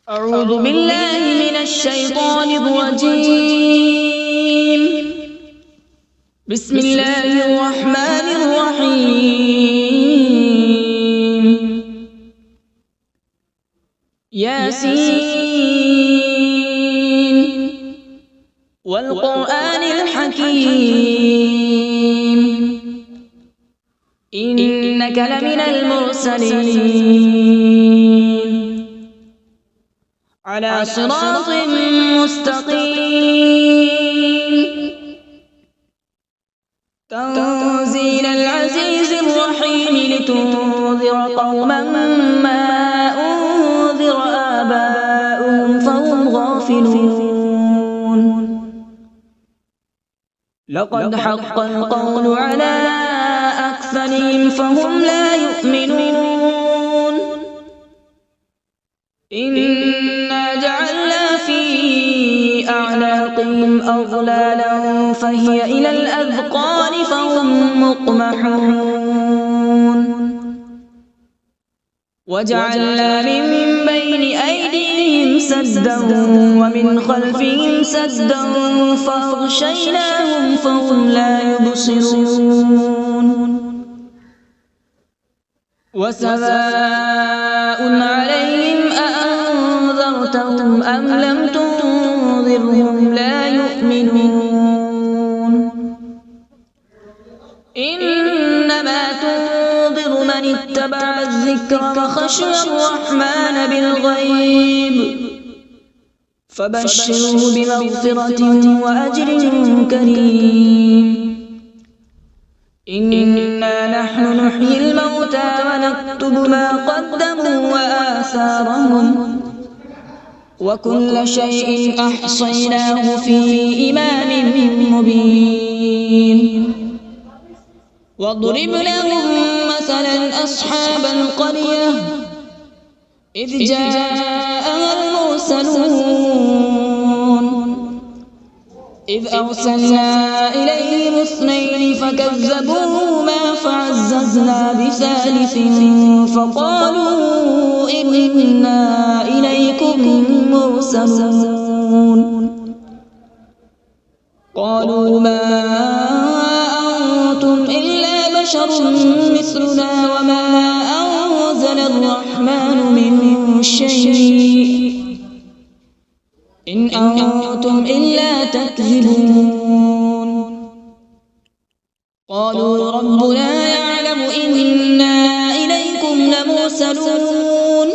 أعوذ بالله من الشيطان الرجيم. بسم الله الرحمن الرحيم. ياسين والقرآن الحكيم إنك لمن المرسلين على صراط مستقيم تنزيل العزيز الرحيم لتنذر قوما ما أنذر آباؤهم فهم غافلون. لقد حق القول على أكثرهم فهم لا يؤمنون. إنا جعلنا في أعناقهم أغلالا فهي إلى الأذقان فهم مقمحون. وجعلنا من بين أيديهم سدا ومن خلفهم سدا فأغشيناهم فهم لا يبصرون. وسواء عليهم أأنذرتهم أم لم تنذرهم لا يؤمنون. إنما تنذر من اتبع الذكر وخشي الرحمن بالغيب فبشره بمغفرة وأجر كريم. إنا نحن نحيي الموتى ونكتب ما قدموا وآثارهم وكل شيء أحصيناه في إمام مبين. واضرب لهم مثلا أصحاب القرية إذ جاءها المرسلون إذ أرسلنا إليهم اثنين فكذبوهما فعززنا بثالث فقالوا إنا إليكم مرسلون. قالوا ما أنتم إلا بشر مثلنا وما أنزل الرحمن من شيء إن أنتم إلا تكذبون. قالوا ربنا يعلم إنا إليكم لمرسلون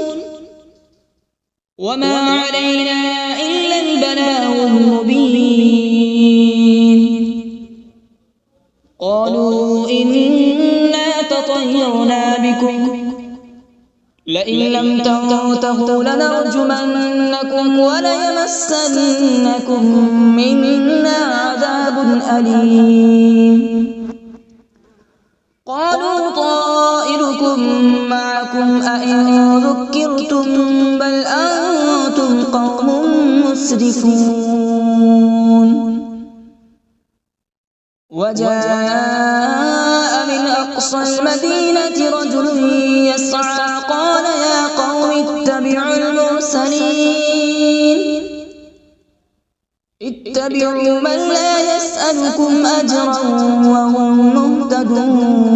وما علينا إلا البلاغ المبين. قالوا إنا تطيرنا بكم لئن لم تنتهوا لنرجمنكم وليمسنكم منا عذاب أليم. قالوا طائركم معكم أئن ذكرتم بل أنتم قوم مسرفون. وجاء من أقصى المدينة رجل يسعى قال يا قوم اتبعوا المرسلين اتبعوا من لا يسألكم أجرا وهم مهتدون.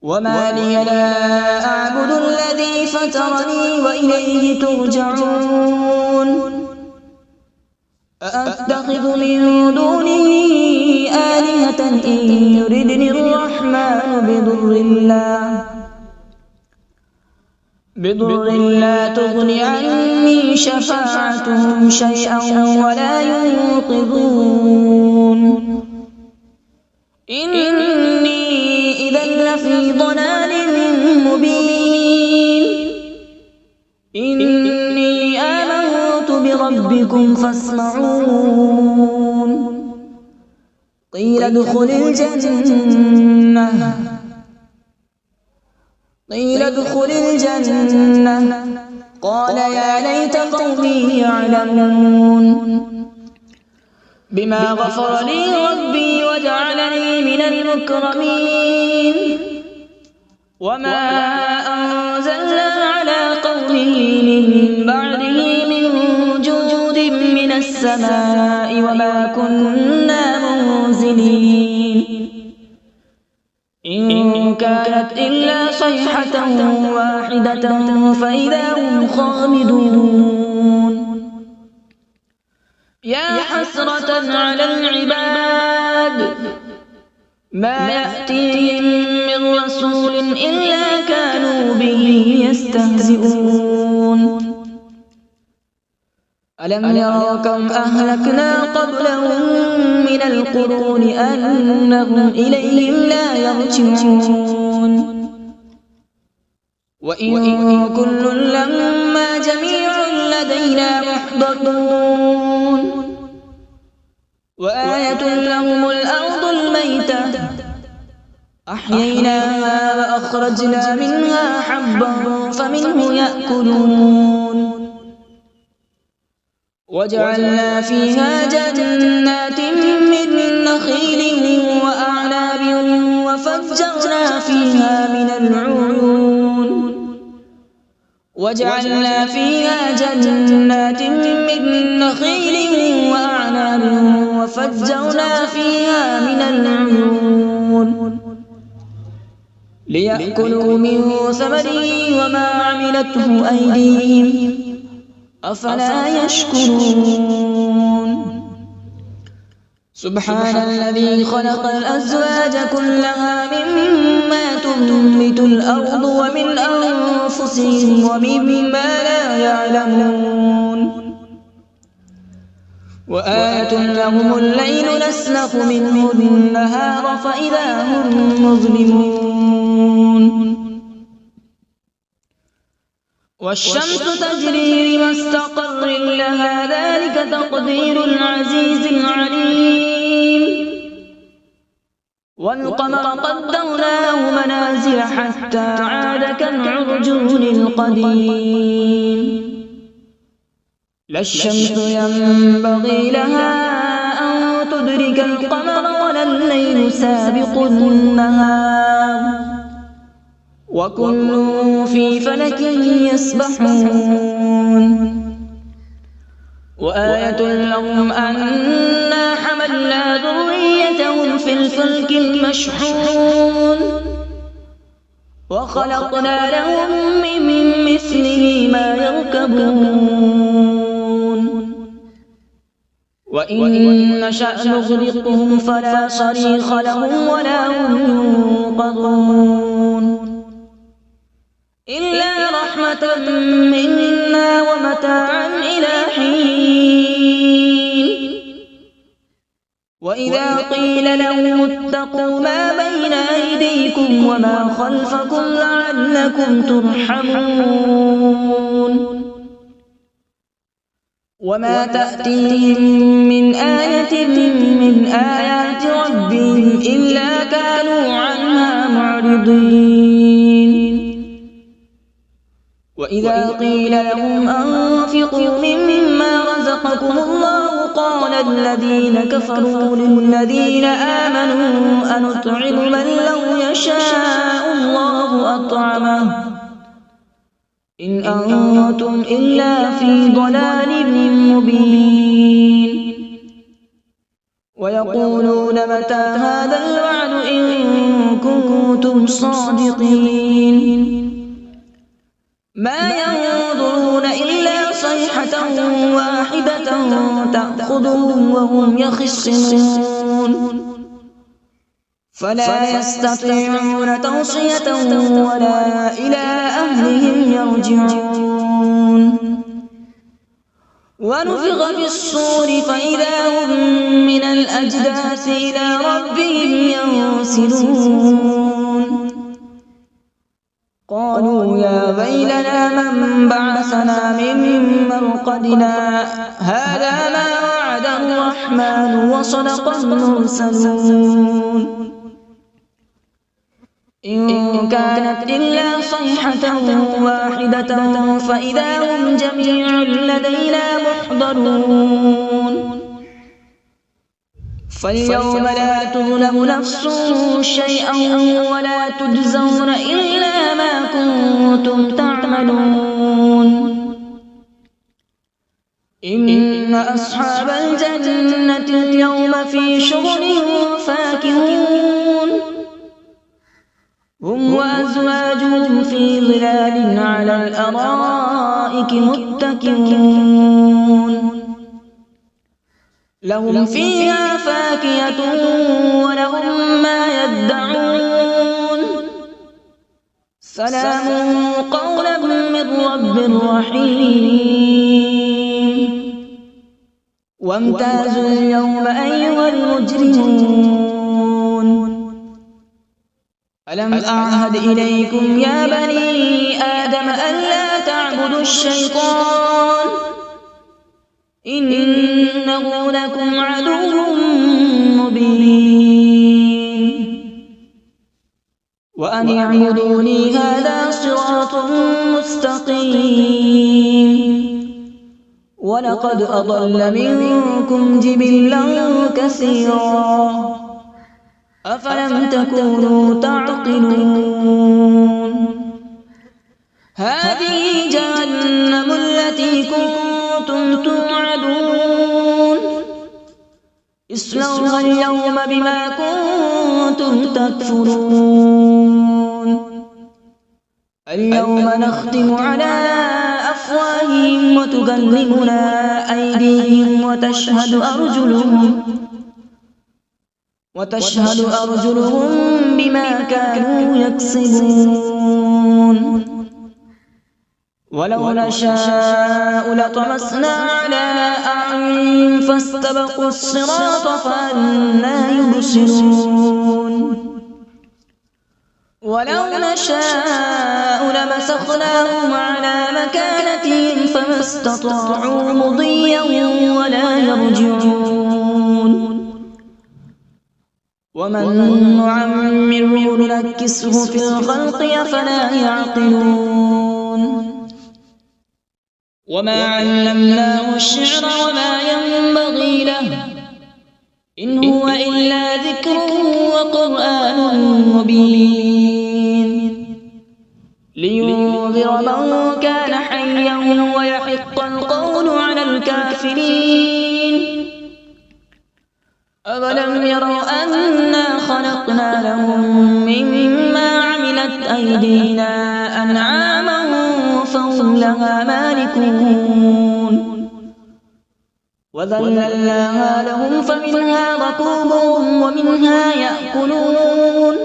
وما لي لا أعبد الذي فطرني وإليه ترجعون. أأتخذ من دونه آلهة إن يردني الرحمن بضر لا تغن عني شفاعتهم شيئا ولا ينقذون. إني إذا لفي ضلال مبين. إني آمنت بربكم فاسمعون. قيل ادخل الجنة قال يا ليت قومي يعلمون بما غفر لي ربي وجعلني من المكرمين. وما أنزلنا على من بعده من جود من السماء وما كنا منزلين إن كانت إلا صيحة واحدة فإذا هم خامدون يا حسرة على العباد ما يأتيهم من رسول إلا كانوا به يستهزئون ألم يروا كم أهلكنا قبلهم من القرون أنهم إليهم لا يرجعون وإن كل لما جميع لدينا محضرون وآية لهم الأرض الميتة أحييناها وأخرجنا منها حبا فمنه يأكلون وجعلنا فيها جنات من نخيل وأعناب وفجرنا فيها من العيون وجعلنا فيها جنات من نخيل وأعناب وفجرنا فيها من العيون ليأكلوا من ثمره وما عملته أيديهم أفلا يشكرون سبحان الذي خلق الأزواج كلها مما تنبت الأرض ومن أنفسهم ومما لا يعلمون وآية لهم الليل نسلخ منه النهار فإذا هم مظلمون والشمس تجري لمستقر لها ذلك تقدير العزيز العليم والقمر قدرناه منازل حتى عاد كالعرجون القديم لا الشمس ينبغي لها أن تدرك القمر ولا الليل سابق النهار وكل في فلك يسبحون وآية لهم أنا حملنا ذريتهم في الفلك المشحون وخلقنا لهم من مثله ما يركبون وإن نشأ نغرقهم فلا صريخ لهم ولا هم ينقذون إلا رحمة منا ومتاعا إلى حين وإذا قيل لهم اتقوا ما بين أيديكم وما خلفكم لعلكم ترحمون وما تأتيهم من آية من آيات ربهم إلا كانوا عنها معرضين وإذا قيل لهم أنفقوا مما رزقكم الله قال الذين كفروا للذين آمنوا أنطعم من لو يشاء الله أطعمه إن أنتم إلا في ضلال مبين ويقولون متى هذا الوعد إن كنتم صادقين ما ينظرون إلا صيحة واحدة تأخذهم وهم يخصمون فلا يستطيعون توصية ولا إلى أهلهم يرجعون ونفخ في الصور فإذا هم من الأجداث إلى ربهم ينسلون قالوا يا ويلنا من بعثنا من مرقدنا هذا ما وعد الرحمن وصدق المرسلون إن كانت إلا صيحة واحدة فإذا هم جميع لدينا محضرون فاليوم لا تظلم نفس شيئا ولا تجزون إلا ما كنتم تعملون إن أصحاب الجنة اليوم في شغل فاكهون هم وأزواجهم في ظلال على الأرائك متكئون لهم فيها فاكهة ولهم ما يدعون سلام قولا من رب رحيم وامتازوا اليوم أيها المجرمون ألم أعهد إليكم يا بني آدم ألا تعبدوا الشيطان إنه لكم عدو مبين وأن اعبدوني هذا صراط مستقيم ولقد أضل منكم جبلا كثيرا أفلم تكونوا تعقلون هذه جهنم التي كنتم توعدون اصلوها اليوم بما كنتم تكفرون اليوم نختم على أفواههم وتكلمنا أيديهم وتشهد أرجلهم بما كانوا يكسبون ولو نشاء لطمسنا على أعينهم فاستبقوا الصراط فأنى يبصرون ولو نشاء لمسخناهم على مكانتهم فما استطاعوا مضيا ولا يرجعون ومن نعمره ننكسه في الخلق أفلا يعقلون وما علمناه الشعر وما ينبغي له إن هو إلا ذكر وقرآن مبين لينذر من كان حيا ويحق القول على الكافرين أولم يروا أنا خلقنا لهم مما عملت أيدينا أنعاما فهم لها مالكون وذللناها لهم فمنها ركوبهم ومنها يأكلون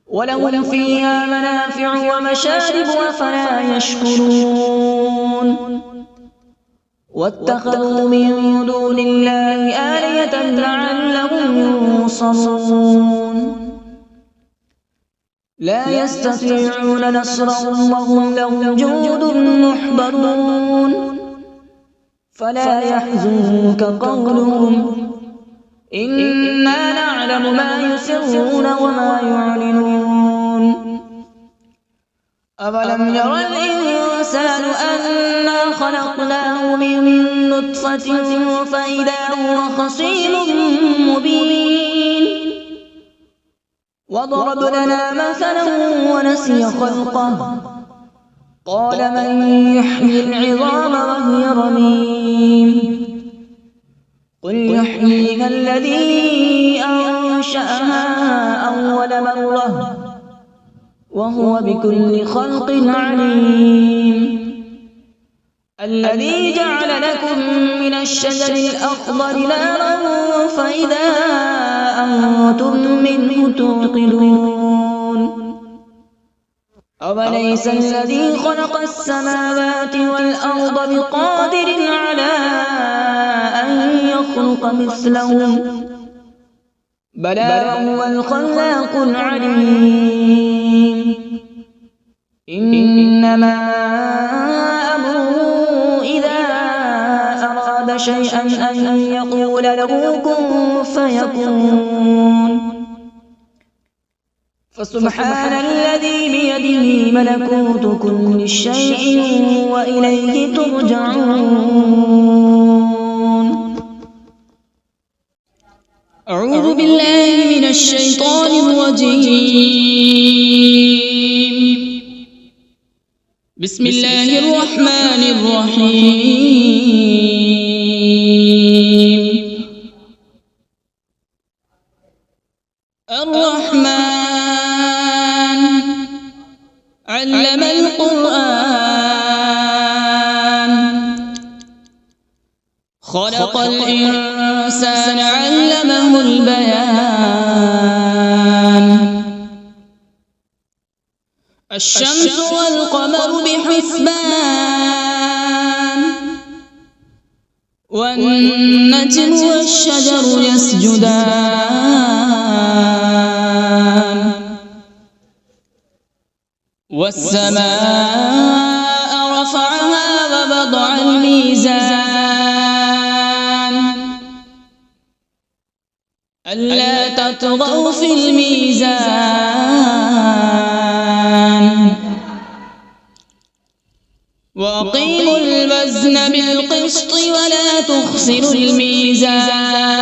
ولهم فيها منافع ومشارب أفلا يشكرون واتخذوا من دون الله آلهة لعلهم ينصرون لا يستطيعون نصرهم وهم لهم جند محضرون فلا يحزنك قولهم إنا نعلم ما يسرون وما يعلنون أولم ير الإنسان أنا خلقناه من نطفة فإذا هو خصيم مبين وضرب لنا مثلا ونسي خلقه قال من يحيي العظام وهي رميم قل يحييها الذي أنشأها أول مرة وهو بكل خلق عليم الذي جعل لكم من الشجر الأخضر نارا فإذا أنتم منه توقدون أوليس الذي خلق السماوات والأرض بقادر على أن يخلق مثلهم بلى وهو الخلاق العليم إنما أمره إذا أراد شيئا أن يقول له كن فيكون فسبحان الذي بيده ملكوت كل شيء وإليه ترجعون أعوذ بالله من الشيطان الرجيم بسم الله الرحمن الرحيم. الرحمن علم القرآن، خلق الإنسان علمه البيان. الشمس والقمر بحسبان، والنجم والشجر يسجدان. والسماء رفعها ووضع الميزان، ألا تطغوا في الميزان. وأقيموا الوزن بالقسط ولا تخسروا الميزان.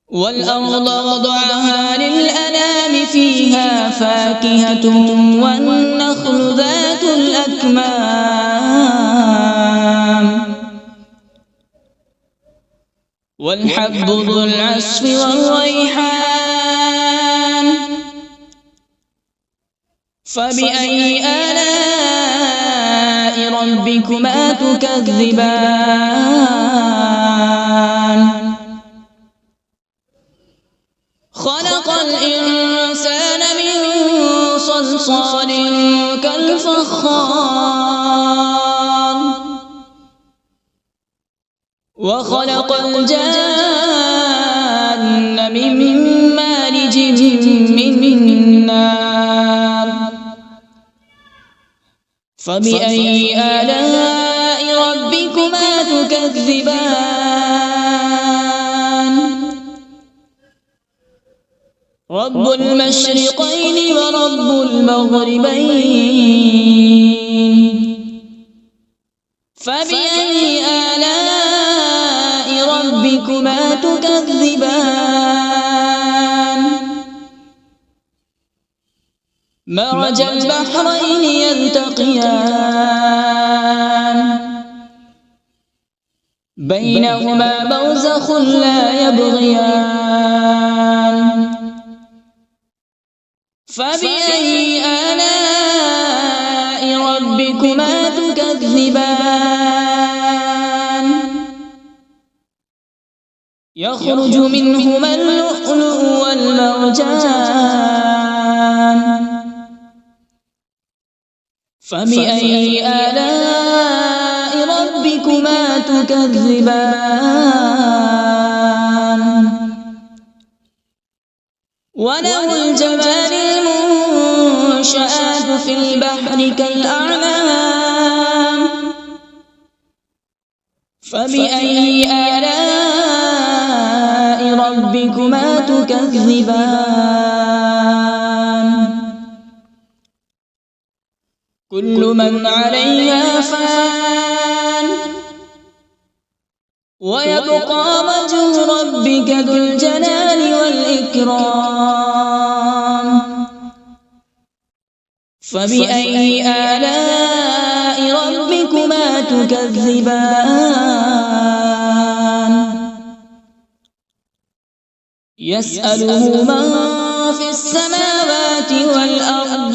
والأرض وضعها للأنام، فيها فاكهة والنخل ذات الأكمام، والحب ذو العصف والريحان. فبأي آلاء ربكما تكذبان؟ خلق الإنسان من صلصال كالفخار، وخلق الجان من مارج من نار. فبأي آلاء ربكما تكذبان؟ رب المشرقين ورب المغربين. فبأي آلاء ربكما تكذبان؟ مرج البحرين يلتقيان، بينهما برزخ لا يبغيان. فبأي آلاء ربكما تكذبان؟ يخرج منهما اللؤلؤ والمرجان. فبأي آلاء ربكما تكذبان؟ وله الجوار المنشآت في البحر كالأعلام. فبأي آلاء ربكما تكذبان؟ كل من عليها فان، ويبقى وجه ربك ذو الجلال والإكرام. فبأي آلاء ربكما تكذبان؟ يسأله من في السماوات والأرض،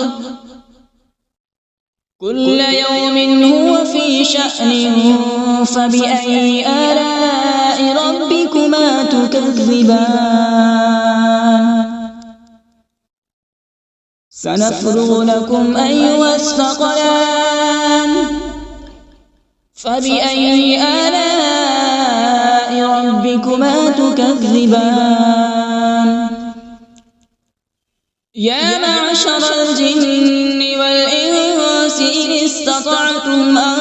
كل يوم هو في شأن. فبأي آلاء ربكما تكذبان؟ سنفرغ لكم أيها الثقلان. فبأي آلاء ربكما تكذبان؟ يا معشر الجن والإنس إن استطعتم أن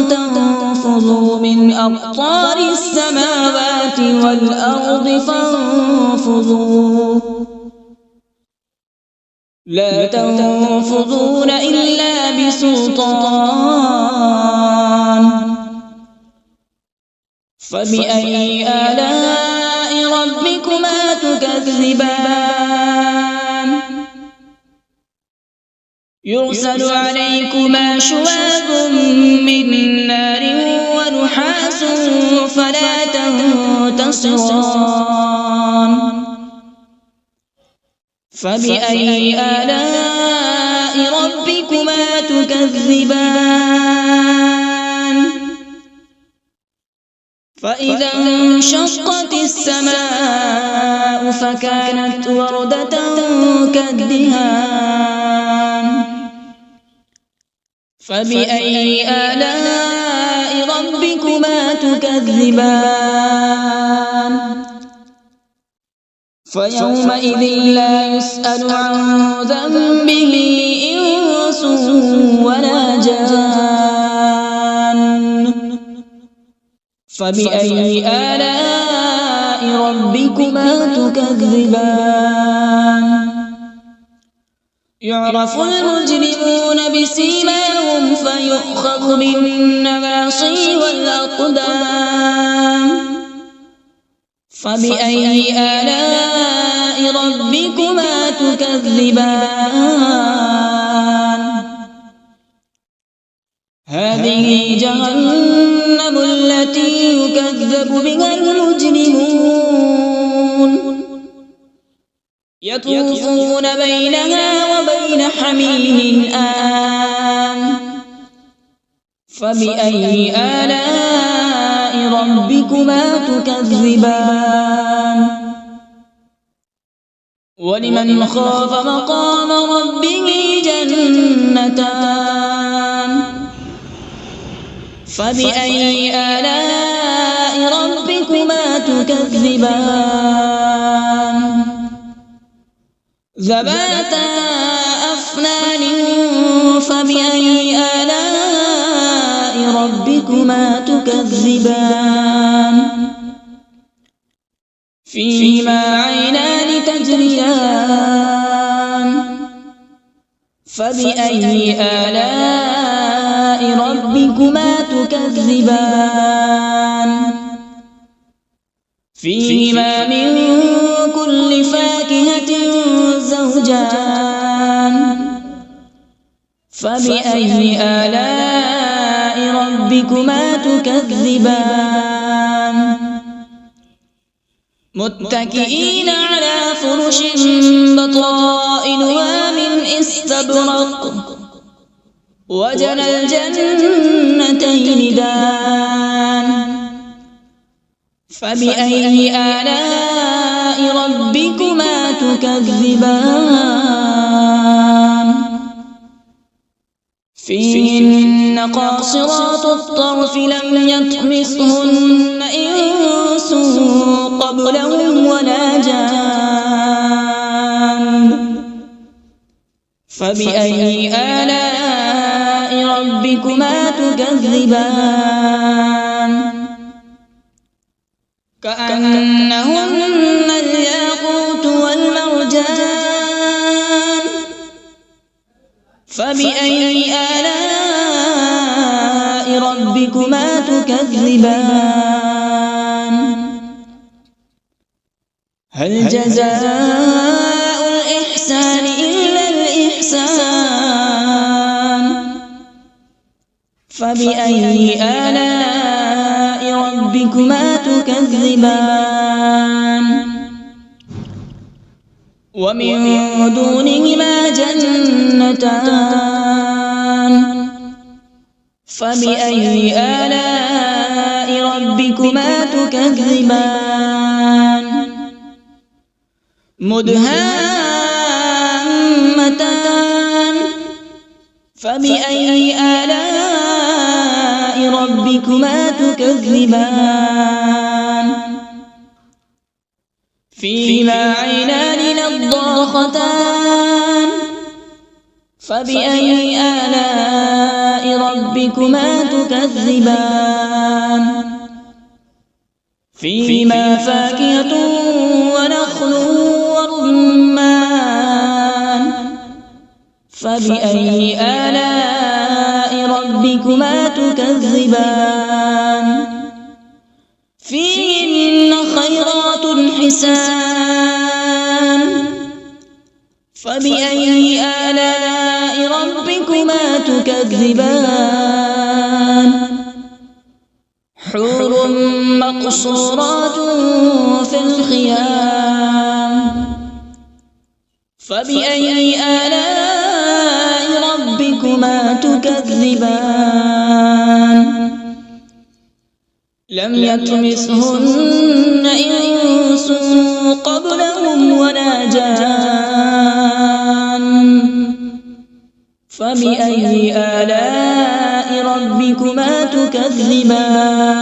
تنفذوا من أقطار السماوات والأرض فانفذوا، لا تنفذون إلا بسلطان. فبأي آلاء ربكما تكذبان؟ يرسل عليكما شواظ من نار ونحاس فلا تنتصران فبأي آلاء ربكما تكذبان فإذا انشقت السماء فكانت وردة كالدهان فبأي آلاء ربكما تكذبان فيومئذ لا يسأل عن ذنبه إنس ولا جان فبأي آلاء ربكما تكذبان يعرف المجرمون بسيماهم فيؤخذ بالنواصي والأقدام فبأي آلاء ربكما تكذبان هذه جهنم التي يكذب بها المجرمون يطوفون بينها وبين حميم آن فبأي آلاء ربكما تكذبان ولمن خاف مقام ربه جنتان فبأي آلاء ربكما تكذبان ذواتا أفنان فبأي آلاء ربكما تكذبان فيهما عينان تجريان فبأي آلاء ربكما تكذبان فيهما من كل فاكهة زوجان فبأي آلاء ربكما تكذبان متكئين على فرش بطائنها من استبرق وجنى الجنتين دان فبأي آلاء ربكما تكذبان فيهن قاصرات الطرف لم يطمثهن إنس قبلهم ولا جان فبأي آلاء ربكما تكذبان كأنهن الياقوت والمرجان فبأي آلاء ربكما تكذبان هل جزاء الإحسان إلا الإحسان فبأي آلاء ربكما تكذبان ومن دونهما جنتان فبأي آلاء ربكما تكذبان مدهامتان فبأي آلاء ربكما تكذبان فيهما عينان نضاختان فبأي آلاء ربكما تكذبان فيهما فاكهة ونخل ورمان فبأي آلاء ربكما تكذبان فيهن خيرات حسان فبأي آلاء ربكما تكذبان حور مقصورات في الخيام فبأي آلاء ربكما تكذبان لم يطمثهن إنس قبلهم ولا جان فبأي آلاء ربكما تكذبان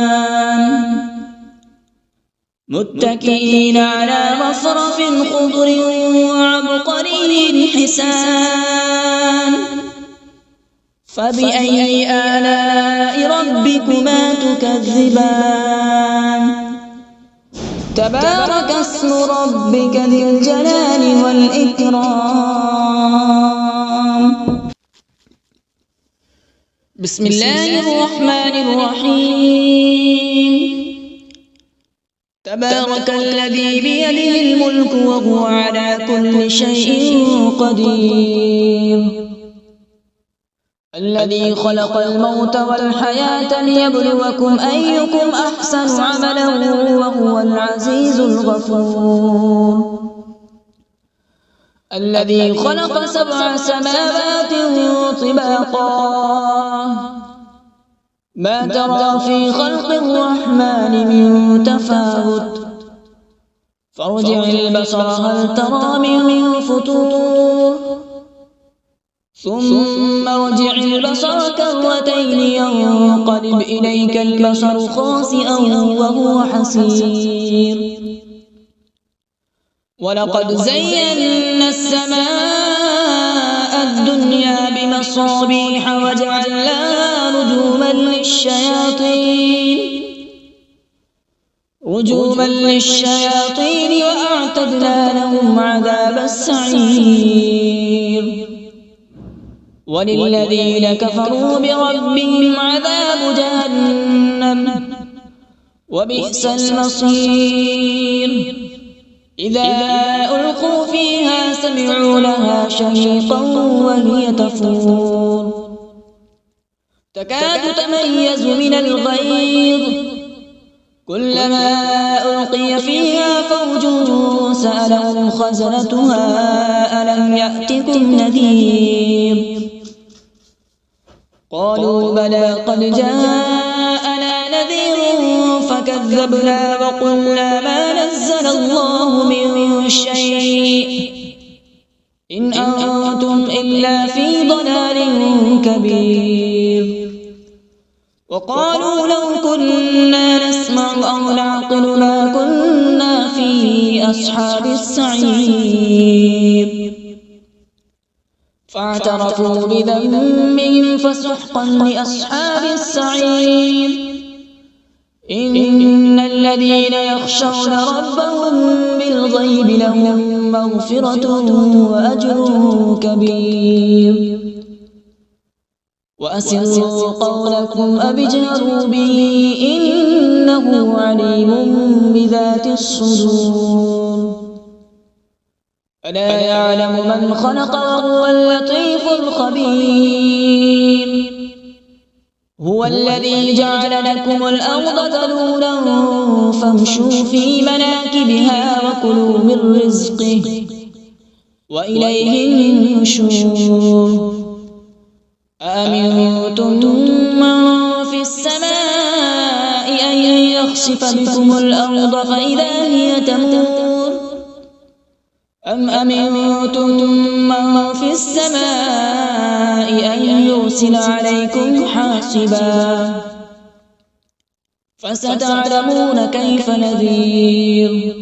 متكئين على رفرف خضر وعبقري حسان فبأي آلاء ربكما تكذبان تبارك اسم ربك ذي الجلال والإكرام بسم الله الرحمن الرحيم تبارك الذي بيده الملك وهو على كل شيء قدير الذي خلق الموت والحياة ليبلوكم أيكم أحسن عملا وهو العزيز الغفور الذي خلق 7 سماوات طباقا ما ترى في خلق الرحمن من تفاوت فارجع البصر هل ترى من فطور ثم ارجع البصر كرتين ينقلب إليك البصر خاسئا وهو حسير ولقد زينا السماء الدنيا بمصابيح وجعلناها رجوما للشياطين وأعتدنا لهم عذاب السعير وللذين كفروا بربهم عذاب جهنم وبئس المصير إذا ألقوا فيها سمعوا لها شهيقا وهي تفور تكاد تميز من الغيظ كلما ألقي فيها فوج سألهم خزنتها ألم يأتكم نذير قالوا بلى قد جاءنا نذير فكذبنا وقلنا ما نزل الله من شيء إن أنتم إلا في ضلال كبير وقالوا لو كنا نسمع أو نعقل ما كنا في أصحاب السعير فاعترفوا بذنبهم فسحقا لأصحاب السعير إن الذين يخشون ربهم بالغيب لهم مغفرة وأجر كبير وأسروا قولكم أو اجهروا به إنه عليم بذات الصدور ألا يعلم من خلق وهو اللطيف الخبير هو الذي جعل لكم الأرض ذلولا فامشوا في مناكبها وكلوا من رزقه وإليه النشور أأمنتم من في السماء أن يخسف بكم الأرض فإذا هي تمور أم أمنتم من في السماء أن يرسل عليكم حاصبا فستعلمون كيف نذير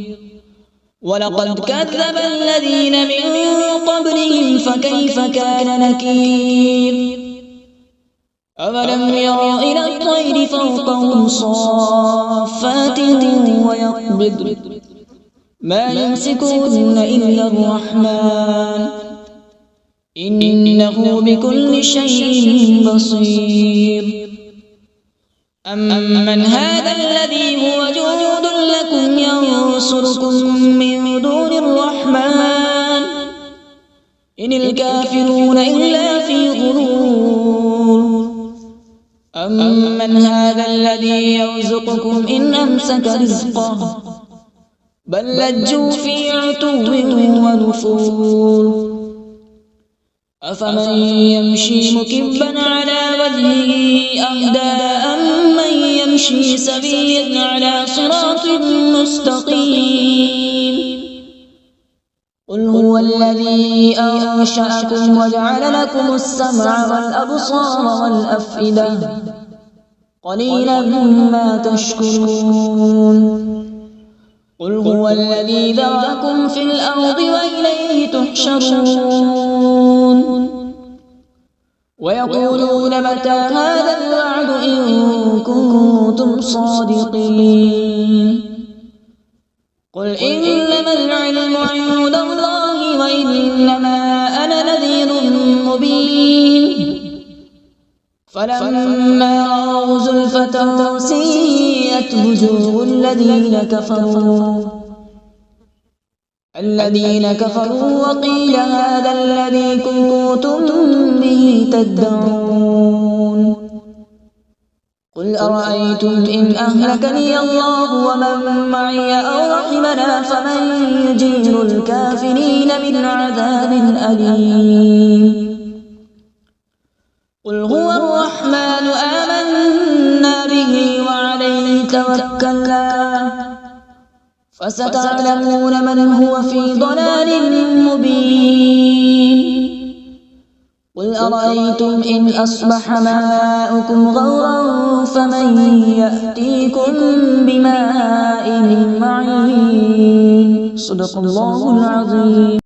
ولقد كذب الذين من قبلهم فكيف كان نكير أولم يروا إلى الطير فوقهم صافات ويقبض ما يمسكهن إلا الرحمن إنه بكل شيء بصير أمن هذا الذي هو جند لكم ينصركم من دون الرحمن إن الكافرون إلا في غرور أمن هذا الذي يرزقكم إن أمسك رزقه بل لجوا في عتو ونفور أفمن يمشي مكبا على وجهه أهدى أمن يمشي سويا على صراط مستقيم قل هو الذي أنشأكم وجعل لكم السمع والأبصار والأفئدة قليلا ما تشكرون قل هو الذي ذرأكم في الأرض وإليه تحشرون ويقولون متى هذا الوعد إن كنتم صادقين قل إنما العلم عند الله وإنما أنا نذير مبين فلما رأوا زلفة سيئت وجوه الذين كفروا وقيل هذا الذي كنتم به تدعون قل أرأيتم إن أهلكني الله ومن معي أو رحمنا فمن يجير الكافرين من عذاب أليم قل هو الرحمن آمنا به وعليه توكلنا فستعلمون من هو في ضلال مبين قل أرأيتم إن أصبح ماؤكم غورا فمن يأتيكم بماء معين صدق الله العظيم.